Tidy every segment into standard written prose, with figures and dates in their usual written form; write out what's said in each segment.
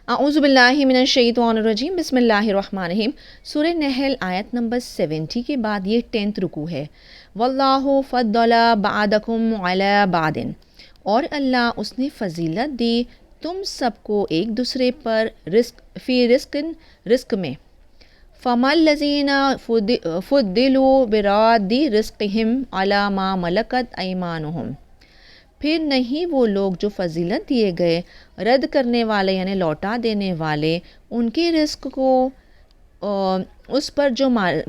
اعوذ باللہ من الشیطان الرجیم، بسم اللہ الرحمن الرحیم۔ سورہ نحل آیت نمبر 70 کے بعد یہ 10th رکوع ہے۔ واللہ فضل بعضکم علی بعض، اور اللہ اس نے فضیلت دی تم سب کو ایک دوسرے پر رزق میں۔ فَمَا الَّذِينَ فُضِّلُوا بِرَادِّ رِزْقِهِمْ عَلَى مَا مَلَكَتْ أَيْمَانُهُمْ، پھر نہیں وہ لوگ جو فضیلت دیے گئے رد کرنے والے یعنی لوٹا دینے والے ان کے رزق کو اس پر جو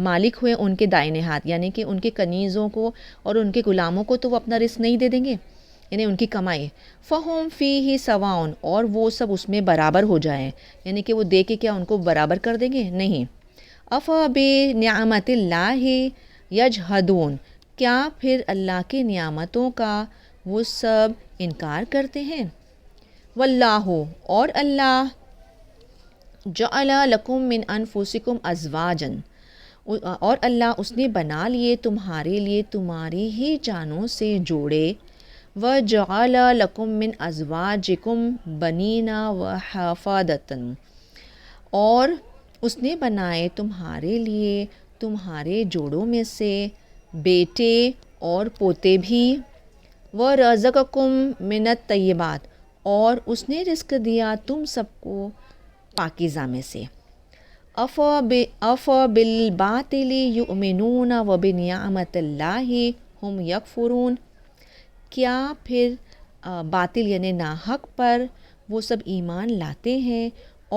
مالک ہوئے ان کے دائیں ہاتھ، یعنی کہ ان کے کنیزوں کو اور ان کے غلاموں کو تو وہ اپنا رزق نہیں دے دیں گے، یعنی ان کی کمائی۔ فَهُمْ فِيهِ سَوَاءٌ، اور وہ سب اس میں برابر ہو جائیں، یعنی کہ وہ دے کے کیا ان کو برابر کر دیں گے؟ نہیں۔ أَفَبِنِعْمَةِ اللَّهِ يَجْحَدُونَ، کیا پھر اللہ کے نعمتوں کا وہ سب انکار کرتے ہیں؟ واللہ، اور اللہ جعل لکم من انفسکم ازواجا، اور اللہ اس نے بنا لیے تمہارے لیے تمہاری ہی جانوں سے جوڑے، وجعل لکم من ازواجکم بنین وحفادۃ، اور اس نے بنائے تمہارے لیے تمہارے جوڑوں میں سے بیٹے اور پوتے بھی، وَرَزَقَكُم مِّنَ الطَّيِّبَاتِ، اور اس نے رزق دیا تم سب کو پاکیزہ میں سے۔ أَفَبِالْبَاطِلِ يُؤْمِنُونَ وَبِنِعْمَةِ اللَّهِ هُمْ يَكْفُرُونَ، کیا پھر باطل یعنی ناحق پر وہ سب ایمان لاتے ہیں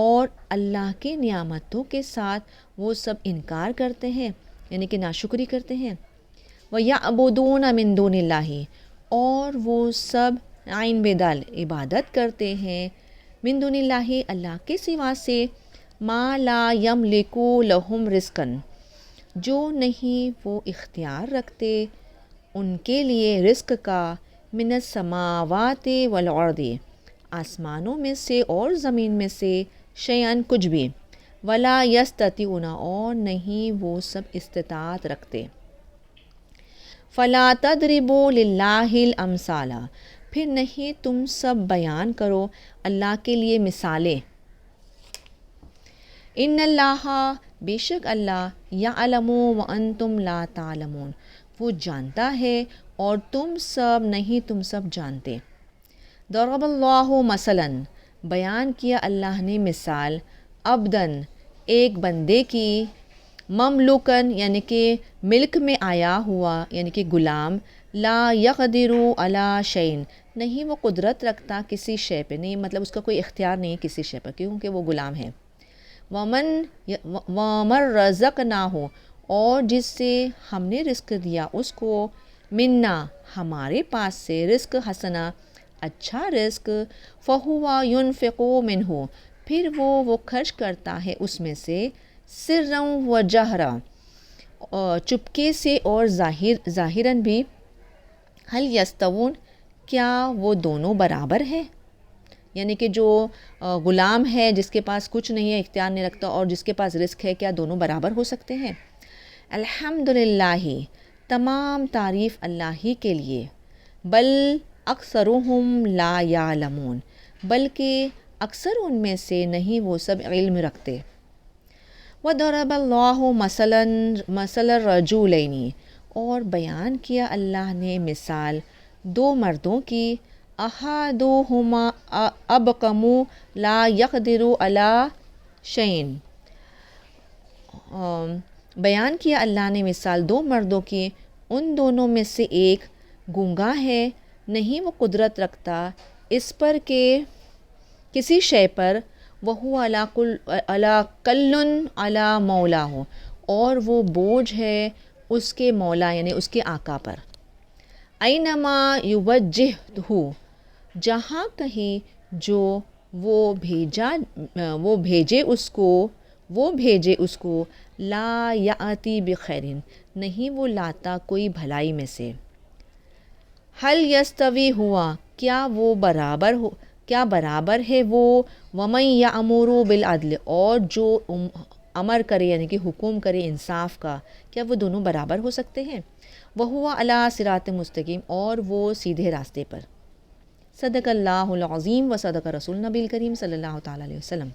اور اللہ کے نعمتوں کے ساتھ وہ سب انکار کرتے ہیں، یعنی کہ ناشکری کرتے ہیں۔ وَيَعْبُدُونَ مِن دُونِ اللَّهِ، اور وہ سب عین بدال عبادت کرتے ہیں من دون اللہ اللہ کے سوا سے، ما لا یملک لہم رزقا، جو نہیں وہ اختیار رکھتے ان کے لیے رزق کا، من السماوات والارض، آسمانوں میں سے اور زمین میں سے، شیئن کچھ بھی، ولا یستطیعون، اور نہیں وہ سب استطاعت رکھتے۔ فلا تضربوا للہ الامثال، پھر نہیں تم سب بیان کرو اللہ کے لیے مثالیں۔ ان اللہ، بے شک اللہ، یعلم وانتم لا تعلمون، وہ جانتا ہے اور تم سب جانتے۔ ضرب اللہ مثلا، بیان کیا اللہ نے مثال، عبدن، ایک بندے کی، مملوکن یعنی کہ ملک میں آیا ہوا یعنی کہ غلام، لا یقدر علی شیء، نہیں وہ قدرت رکھتا کسی شے پہ، نہیں مطلب اس کا کوئی اختیار نہیں کسی شے پر کیونکہ وہ غلام ہے۔ وَمَن رَزَقْنَاهُ، اور جس سے ہم نے رزق دیا اس کو، منا، ہمارے پاس سے، رزق حسنا، اچھا رزق، فَهُوَ يُنْفِقُ مِنْهُ، پھر وہ خرچ کرتا ہے اس میں سے، سرًا و جہرًا، چپکے سے اور ظاہراً بھی، هل یستوون، کیا وہ دونوں برابر ہیں؟ یعنی کہ جو غلام ہے جس کے پاس کچھ نہیں ہے، اختیار نہیں رکھتا، اور جس کے پاس رزق ہے، کیا دونوں برابر ہو سکتے ہیں؟ الحمدللہ، تمام تعریف اللہ ہی کے لیے، بل اکثرهم لا یعلمون، بلکہ اکثر ان میں سے نہیں وہ سب علم رکھتے۔ وَضَرَبَ اللَّهُ مَثَلَ الرَّجُلَيْنِ، اور بیان کیا اللہ نے مثال دو مردوں کی، أَحَدُهُمَا أَبْكَمُ لَا يَقْدِرُ عَلَى شَيْءٍ، بیان کیا اللہ نے مثال دو مردوں کی، ان دونوں میں سے ایک گونگا ہے، نہیں وہ قدرت رکھتا اس پر کہ کسی شے پر، وَهُوَ عَلَى كَلٌّ عَلَى مَوْلَاهُ، اور وہ بوجھ ہے اس کے مولا یعنی اس کے آقا پر، اَيْنَمَا يُوَجِّهْهُ، جہاں کہیں جو وہ بھیجے اس کو، لا یأتی بخیر، نہیں وہ لاتا کوئی بھلائی میں سے۔ هل یستوی ہوا، کیا برابر ہے وہ، ومن یأمر بالعدل، اور جو امر کرے یعنی کہ حکم کرے انصاف کا، کیا وہ دونوں برابر ہو سکتے ہیں؟ وَهُوَ عَلَى صِرَاطٍ مستقیم، اور وہ سیدھے راستے پر۔ صدق اللہ العظیم و صدق رسول نبی کریم صلی اللہ تعالیٰ علیہ وسلم۔